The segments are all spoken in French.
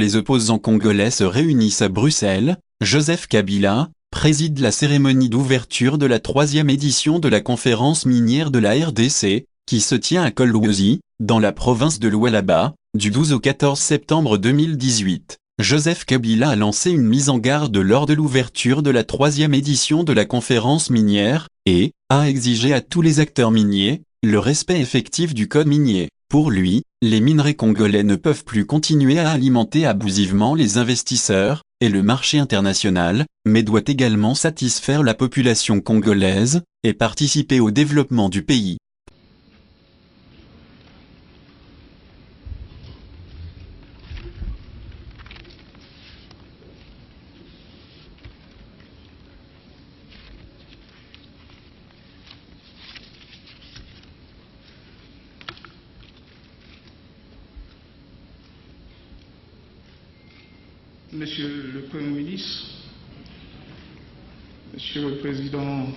Les opposants congolais se réunissent à Bruxelles. Joseph Kabila préside la cérémonie d'ouverture de la 3e édition de la conférence minière de la RDC, qui se tient à Kolwezi, dans la province de Lualaba, du 12 au 14 septembre 2018. Joseph Kabila a lancé une mise en garde lors de l'ouverture de la 3e édition de la conférence minière, et a exigé à tous les acteurs miniers le respect effectif du code minier. Pour lui, les minerais congolais ne peuvent plus continuer à alimenter abusivement les investisseurs et le marché international, mais doit également satisfaire la population congolaise et participer au développement du pays. Monsieur le Premier ministre, Monsieur le Président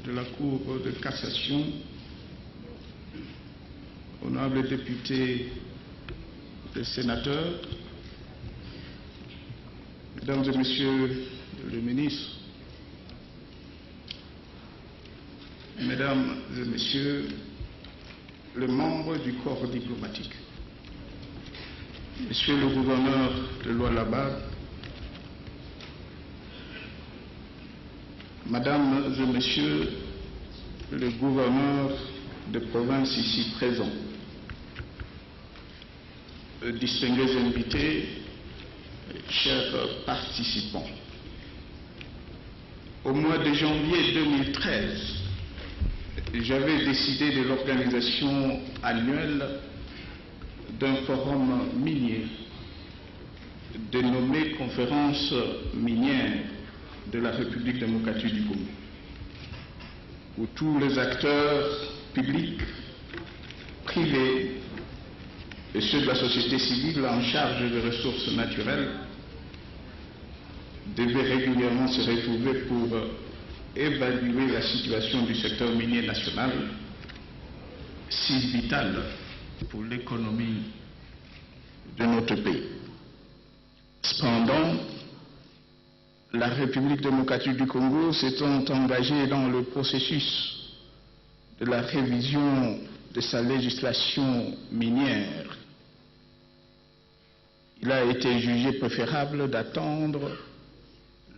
de la Cour de cassation, honorables députés et sénateurs, Mesdames et Messieurs les ministres, Mesdames et Messieurs les membres du corps diplomatique, Monsieur le gouverneur de Lualaba, Mesdames et Messieurs les gouverneurs de province ici présents, distingués invités, chers participants, au mois de janvier 2013, j'avais décidé de l'organisation annuelle d'un forum minier dénommé Conférence minière de la République démocratique du Congo, où tous les acteurs publics, privés et ceux de la société civile en charge des ressources naturelles devaient régulièrement se retrouver pour évaluer la situation du secteur minier national, si vital pour l'économie de notre pays. Cependant, la République démocratique du Congo s'étant engagée dans le processus de la révision de sa législation minière, il a été jugé préférable d'attendre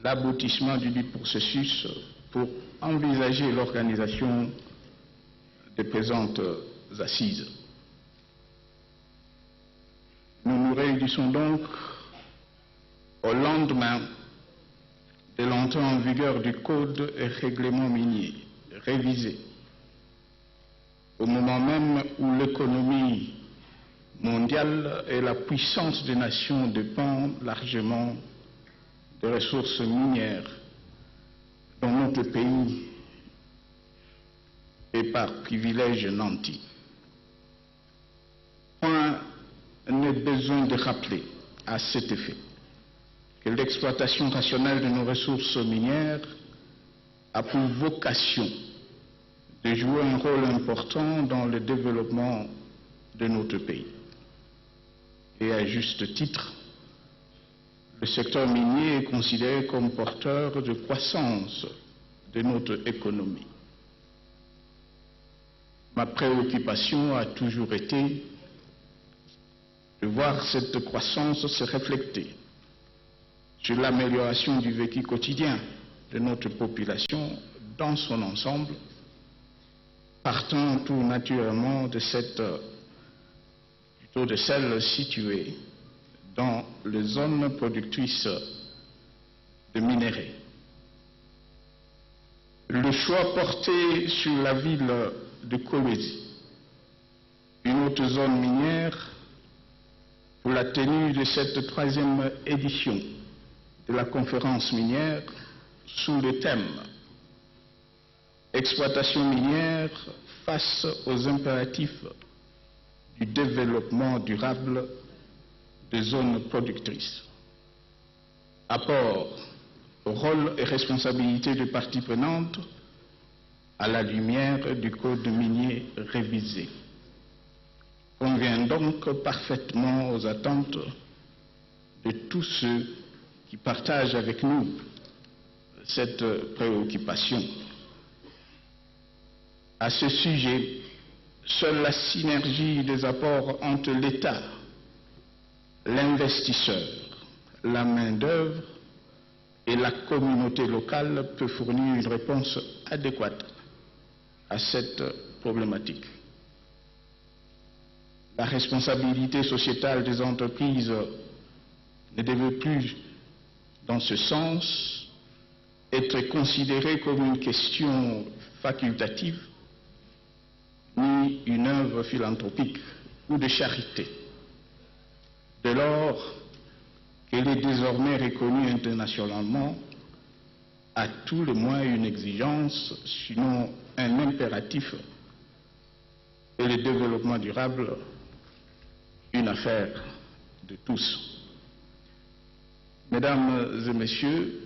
l'aboutissement du dit processus pour envisager l'organisation des présentes assises. Nous nous réunissons donc au lendemain de l'entrée en vigueur du Code et règlement minier révisé, au moment même où l'économie mondiale et la puissance des nations dépendent largement des ressources minières dont notre pays est par privilège nanti. Point n'est besoin de rappeler à cet effet que l'exploitation rationnelle de nos ressources minières a pour vocation de jouer un rôle important dans le développement de notre pays. Et à juste titre, le secteur minier est considéré comme porteur de croissance de notre économie. Ma préoccupation a toujours été de voir cette croissance se refléter sur l'amélioration du vécu quotidien de notre population dans son ensemble, partant tout naturellement de celles situées dans les zones productrices de minerais. Le choix porté sur la ville de Kolwezi, une autre zone minière, pour la tenue de cette 3e édition de la conférence minière sous le thème « Exploitation minière face aux impératifs du développement durable des zones productrices. Apport, rôle et responsabilité des parties prenantes à la lumière du code minier révisé. Convient donc parfaitement aux attentes de tous ceux qui partagent avec nous cette préoccupation. À ce sujet, seule la synergie des apports entre l'État, l'investisseur, la main-d'œuvre et la communauté locale peut fournir une réponse adéquate à cette problématique. La responsabilité sociétale des entreprises ne devait plus, dans ce sens, être considérée comme une question facultative ni une œuvre philanthropique ou de charité. Dès lors qu'elle est désormais reconnue internationalement, à tout le moins une exigence, sinon un impératif, et le développement durable, une affaire de tous. Mesdames et messieurs,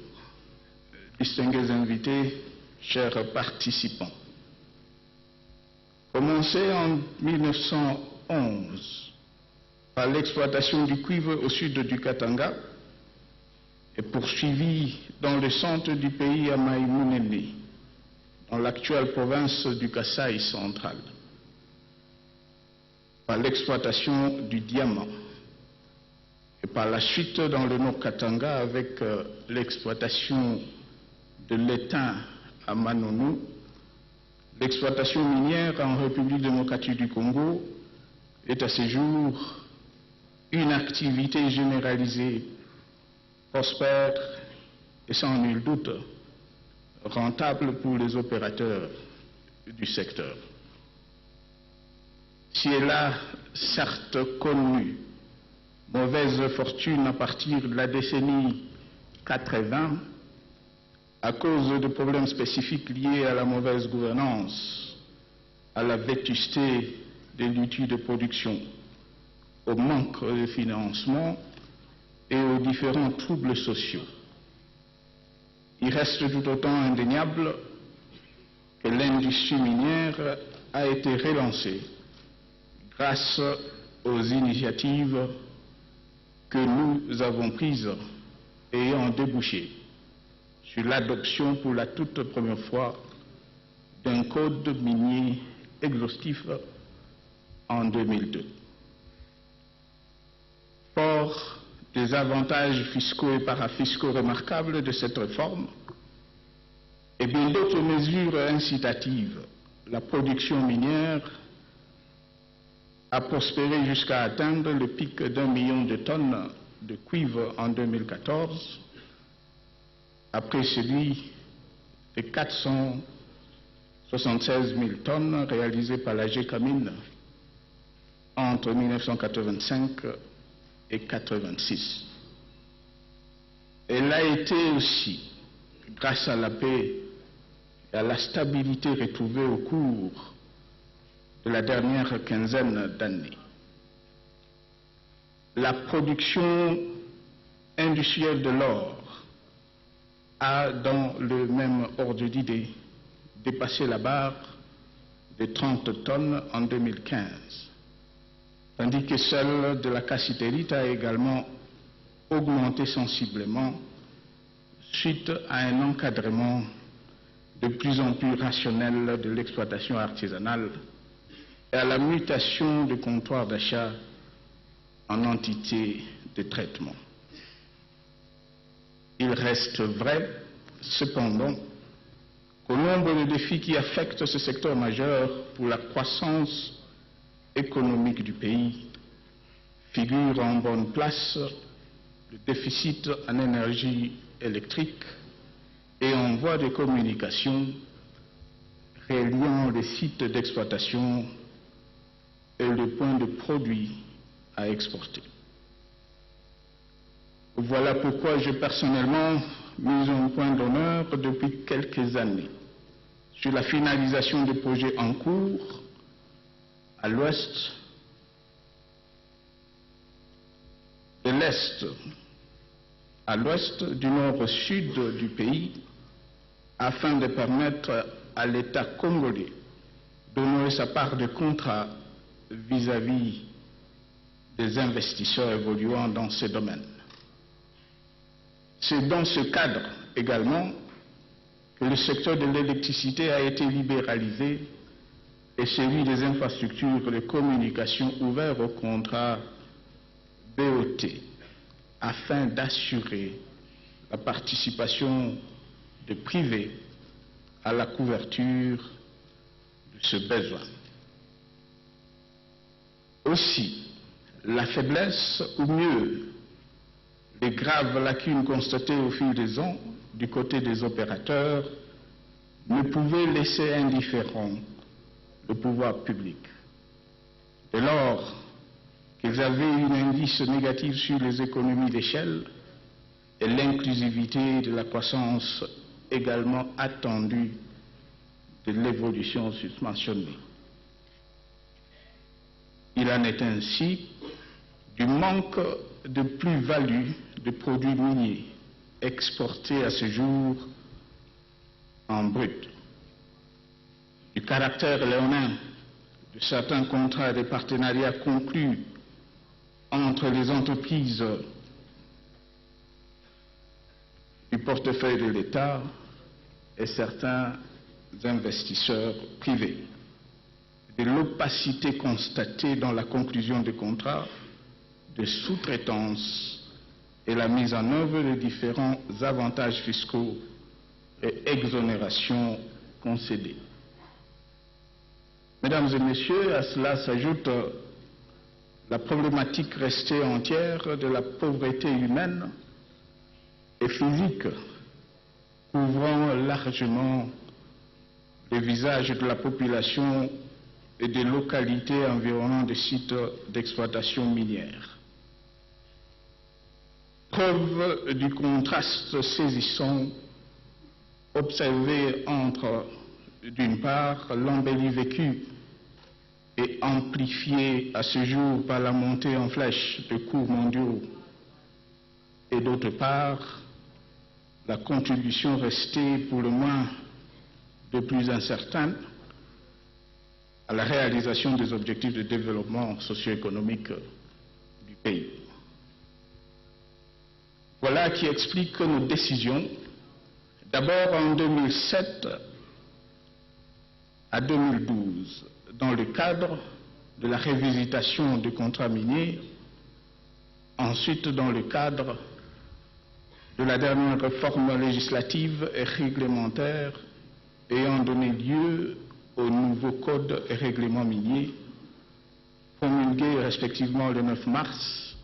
distingués invités, chers participants, commencé en 1911 par l'exploitation du cuivre au sud du Katanga et poursuivi dans le centre du pays à Maïmounene, dans l'actuelle province du Kasaï central, par l'exploitation du diamant et par la suite dans le Nord Katanga avec l'exploitation de l'étain à Manonou, l'exploitation minière en République démocratique du Congo est à ce jour une activité généralisée, prospère et sans nul doute rentable pour les opérateurs du secteur. Si elle a certes connu mauvaise fortune à partir de la décennie 80, à cause de problèmes spécifiques liés à la mauvaise gouvernance, à la vétusté des outils de production, au manque de financement et aux différents troubles sociaux. Il reste tout autant indéniable que l'industrie minière a été relancée grâce aux initiatives que nous avons prises ayant débouché sur l'adoption pour la toute première fois d'un code minier exhaustif en 2002. Fort des avantages fiscaux et parafiscaux remarquables de cette réforme et bien d'autres mesures incitatives, la production minière a prospéré jusqu'à atteindre le pic d'1 million de tonnes de cuivre en 2014, après celui de 476 000 tonnes réalisé par la GECAMINE entre 1985 et 1986. Elle a été aussi, grâce à la paix et à la stabilité retrouvée au cours de la dernière quinzaine d'années. La production industrielle de l'or a, dans le même ordre d'idée, dépassé la barre de 30 tonnes en 2015, tandis que celle de la cassitérite a également augmenté sensiblement suite à un encadrement de plus en plus rationnel de l'exploitation artisanale et à la mutation de comptoirs d'achat en entités de traitement. Il reste vrai, cependant, qu'au nombre de défis qui affectent ce secteur majeur pour la croissance économique du pays figure en bonne place le déficit en énergie électrique et en voies de communication reliant les sites d'exploitation et le point de produit à exporter. Voilà pourquoi j'ai personnellement mis un point d'honneur depuis quelques années sur la finalisation des projets en cours à l'ouest, de l'est à l'ouest, du nord au sud du pays, afin de permettre à l'État congolais d'honorer sa part de contrat vis-à-vis des investisseurs évoluant dans ces domaines. C'est dans ce cadre également que le secteur de l'électricité a été libéralisé et celui des infrastructures de communication ouvert au contrat BOT afin d'assurer la participation de privés à la couverture de ce besoin. Aussi, la faiblesse, ou mieux, les graves lacunes constatées au fil des ans du côté des opérateurs ne pouvaient laisser indifférent le pouvoir public. Dès lors qu'ils avaient une indice négatif sur les économies d'échelle et l'inclusivité de la croissance également attendue de l'évolution susmentionnée. Il en est ainsi du manque de plus-value de produits miniers exportés à ce jour en brut, du caractère léonin de certains contrats de partenariat conclus entre les entreprises du portefeuille de l'État et certains investisseurs privés, de l'opacité constatée dans la conclusion des contrats de sous-traitance et la mise en œuvre de différents avantages fiscaux et exonérations concédées. Mesdames et messieurs, à cela s'ajoute la problématique restée entière de la pauvreté humaine et physique, couvrant largement le visage de la population et des localités environnant des sites d'exploitation minière. Preuve du contraste saisissant observé entre, d'une part, l'embellie vécue et amplifiée à ce jour par la montée en flèche de cours mondiaux, et d'autre part, la contribution restée pour le moins de plus incertaine à la réalisation des objectifs de développement socio-économique du pays. Voilà qui explique nos décisions, d'abord en 2007 à 2012, dans le cadre de la révisitation du contrat minier, ensuite dans le cadre de la dernière réforme législative et réglementaire ayant donné lieu au nouveau code et règlement minier, promulgués respectivement le 9 mars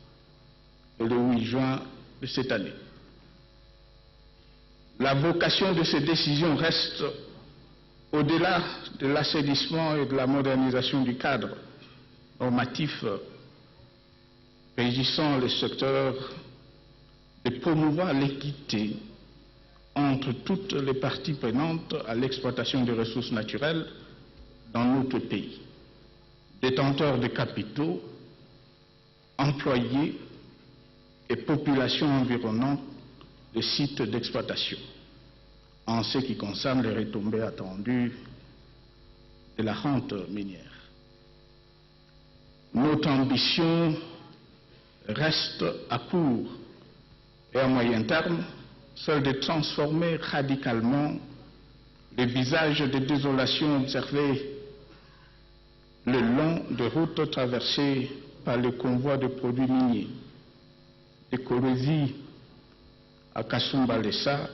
et le 8 juin de cette année. La vocation de ces décisions reste, au-delà de l'assainissement et de la modernisation du cadre normatif régissant le secteur, de promouvoir l'équité entre toutes les parties prenantes à l'exploitation des ressources naturelles dans notre pays, détenteurs de capitaux, employés et populations environnantes des sites d'exploitation, en ce qui concerne les retombées attendues de la rente minière. Notre ambition reste à court et à moyen terme celle de transformer radicalement les visages de désolation observés le long de routes traversées par les convois de produits miniers, de Kolwezi à Kasumbalesa,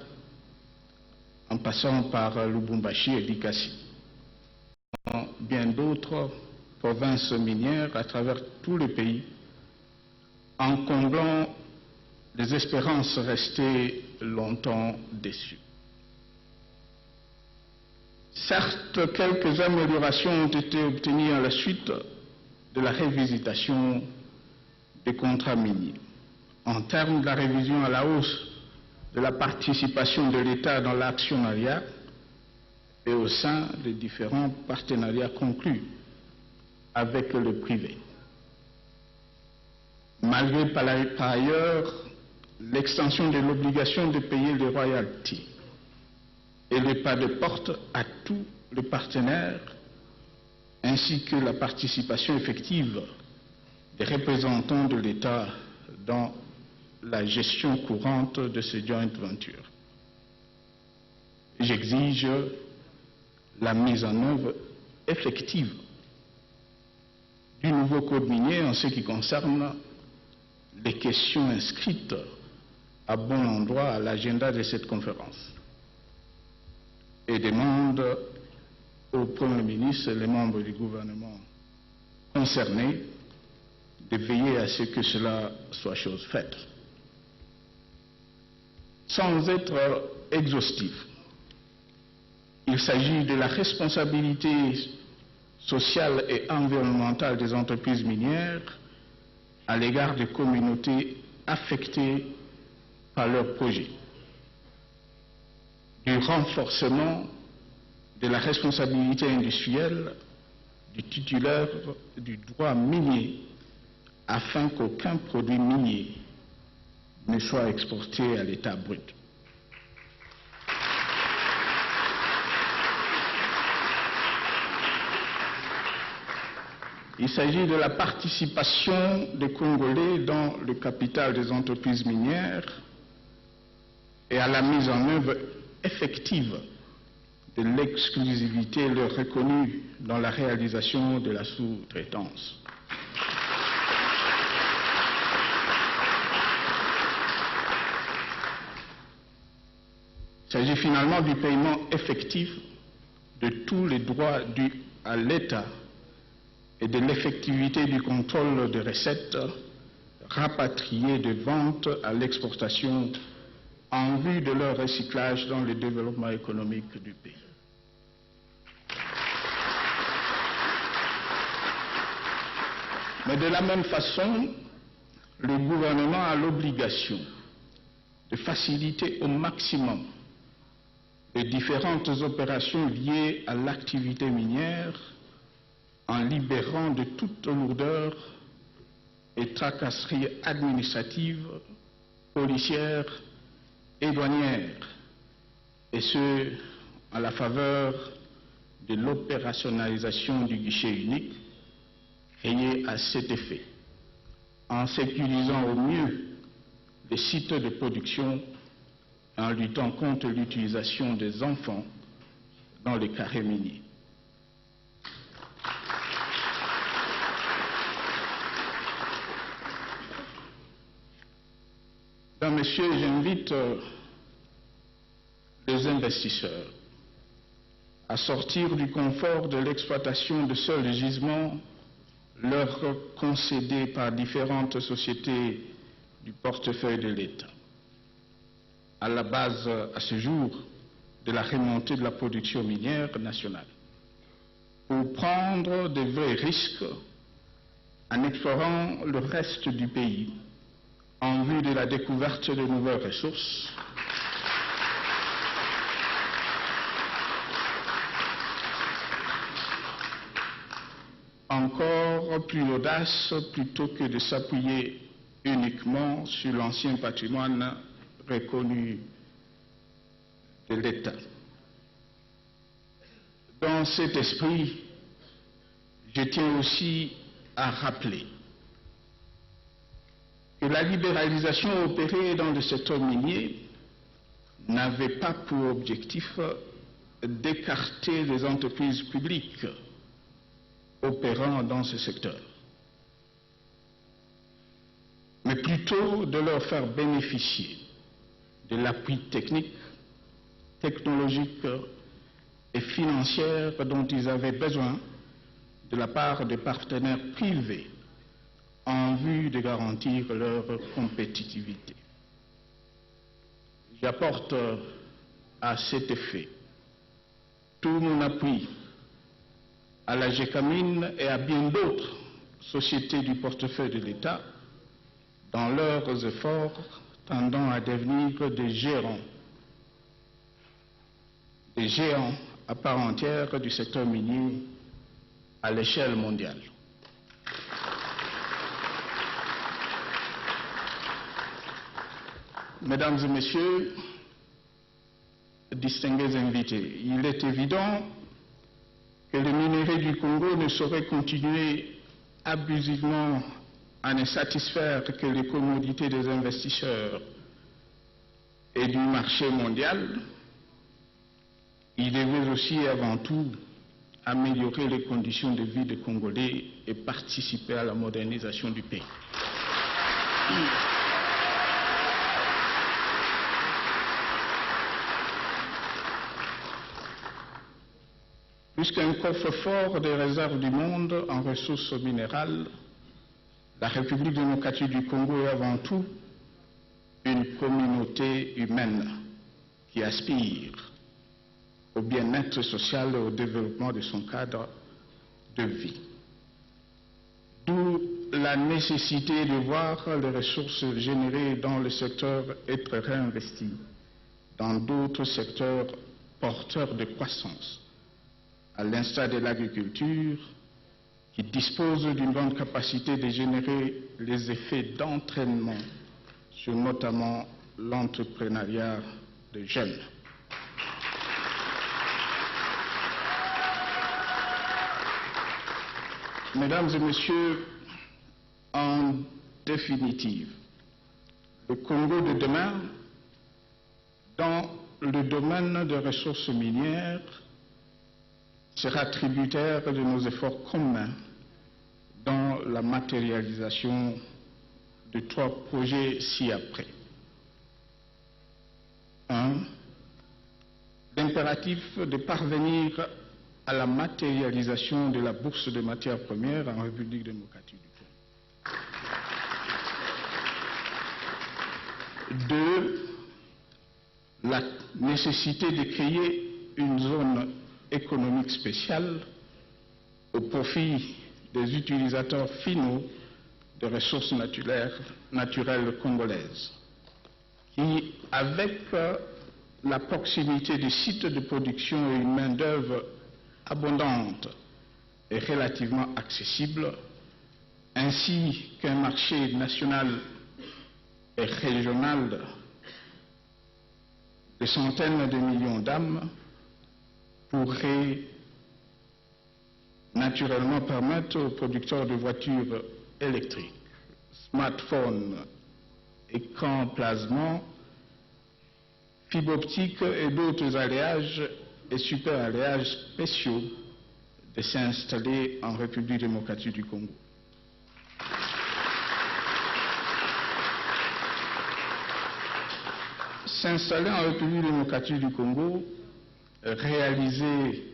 en passant par Lubumbashi et Likasi. Dans bien d'autres provinces minières à travers tout le pays, en comblant les espérances restées longtemps déçues. Certes, quelques améliorations ont été obtenues à la suite de la révisitation des contrats miniers. En termes de la révision à la hausse de la participation de l'État dans l'actionnariat et au sein des différents partenariats conclus avec le privé. Malgré par ailleurs l'extension de l'obligation de payer les royalties et le pas de porte à tous les partenaires, ainsi que la participation effective des représentants de l'État dans la gestion courante de ce joint venture. J'exige la mise en œuvre effective du nouveau code minier en ce qui concerne les questions inscrites à bon endroit à l'agenda de cette conférence et demande au Premier ministre et les membres du gouvernement concernés de veiller à ce que cela soit chose faite. Sans être exhaustif, il s'agit de la responsabilité sociale et environnementale des entreprises minières à l'égard des communautés affectées par leurs projets, du renforcement de la responsabilité industrielle du titulaire du droit minier afin qu'aucun produit minier ne soit exporté à l'état brut. Il s'agit de la participation des Congolais dans le capital des entreprises minières et à la mise en œuvre effective de l'exclusivité leur reconnue dans la réalisation de la sous-traitance. Il s'agit finalement du paiement effectif de tous les droits dus à l'État et de l'effectivité du contrôle des recettes rapatriées de ventes à l'exportation en vue de leur recyclage dans le développement économique du pays. Mais de la même façon, le gouvernement a l'obligation de faciliter au maximum les différentes opérations liées à l'activité minière en libérant de toute lourdeur et tracasseries administratives, policières et douanières, et ce, à la faveur de l'opérationnalisation du guichet unique créé à cet effet, en sécurisant au mieux les sites de production et en luttant contre l'utilisation des enfants dans les carrés miniers. Mesdames, Messieurs, j'invite les investisseurs à sortir du confort de l'exploitation de seuls gisements leur concédés par différentes sociétés du portefeuille de l'État, à la base, à ce jour, de la remontée de la production minière nationale, pour prendre de vrais risques en explorant le reste du pays en vue de la découverte de nouvelles ressources, encore plus audace plutôt que de s'appuyer uniquement sur l'ancien patrimoine reconnu de l'État. Dans cet esprit, je tiens aussi à rappeler que la libéralisation opérée dans le secteur minier n'avait pas pour objectif d'écarter les entreprises publiques opérant dans ce secteur, mais plutôt de leur faire bénéficier de l'appui technique, technologique et financier dont ils avaient besoin de la part des partenaires privés en vue de garantir leur compétitivité. J'apporte à cet effet tout mon appui à la GECAMINE et à bien d'autres sociétés du portefeuille de l'État dans leurs efforts tendant à devenir des géants à part entière du secteur minier à l'échelle mondiale. Mesdames et Messieurs, distingués invités, il est évident que les minerais du Congo ne sauraient continuer abusivement à ne satisfaire que les commodités des investisseurs et du marché mondial, il devait aussi et avant tout améliorer les conditions de vie des Congolais et participer à la modernisation du pays. Puisqu'un coffre-fort des réserves du monde en ressources minérales, la République démocratique du Congo est avant tout une communauté humaine qui aspire au bien-être social et au développement de son cadre de vie. D'où la nécessité de voir les ressources générées dans le secteur être réinvesties dans d'autres secteurs porteurs de croissance, à l'instar de l'agriculture, qui dispose d'une grande capacité de générer les effets d'entraînement sur notamment l'entrepreneuriat des jeunes. Mesdames et messieurs, en définitive, le Congo de demain, dans le domaine des ressources minières, sera tributaire de nos efforts communs dans la matérialisation de 3 projets ci-après. 1. L'impératif de parvenir à la matérialisation de la bourse de matières premières en République démocratique du Congo. 2. La nécessité de créer une zone économique spéciale au profit des utilisateurs finaux de ressources naturelles congolaises, qui, avec la proximité des sites de production et une main-d'œuvre abondante et relativement accessible, ainsi qu'un marché national et régional de centaines de millions d'âmes, pourrait naturellement permettre aux producteurs de voitures électriques, smartphones, écrans plasma, fibres optiques et d'autres alliages et super alliages spéciaux de s'installer en République démocratique du Congo. S'installer en République démocratique du Congo, réaliser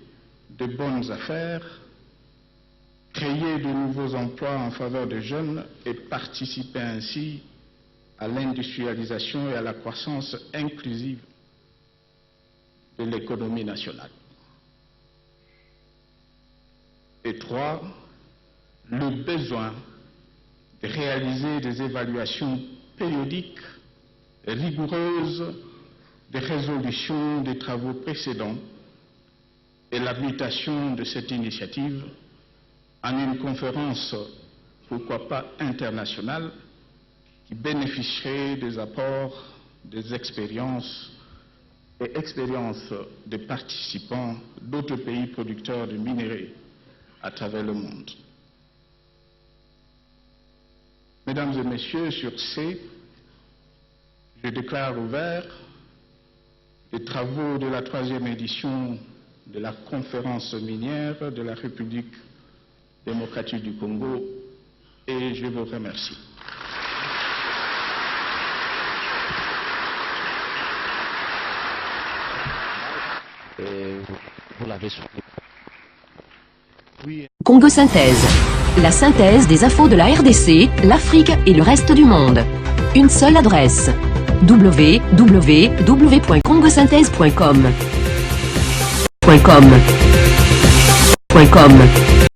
de bonnes affaires, créer de nouveaux emplois en faveur des jeunes et participer ainsi à l'industrialisation et à la croissance inclusive de l'économie nationale. Et 3, le besoin de réaliser des évaluations périodiques et rigoureuses des résolutions des travaux précédents et la mutation de cette initiative en une conférence, pourquoi pas internationale, qui bénéficierait des apports, des expériences des participants d'autres pays producteurs de minerais à travers le monde. Mesdames et messieurs, sur ce, je déclare ouvert les travaux de la 3e édition de la conférence minière de la République démocratique du Congo et je vous remercie. Vous l'avez souligné. Oui. Congo Synthèse. La synthèse des infos de la RDC, l'Afrique et le reste du monde. Une seule adresse. www.congosynthèse.com.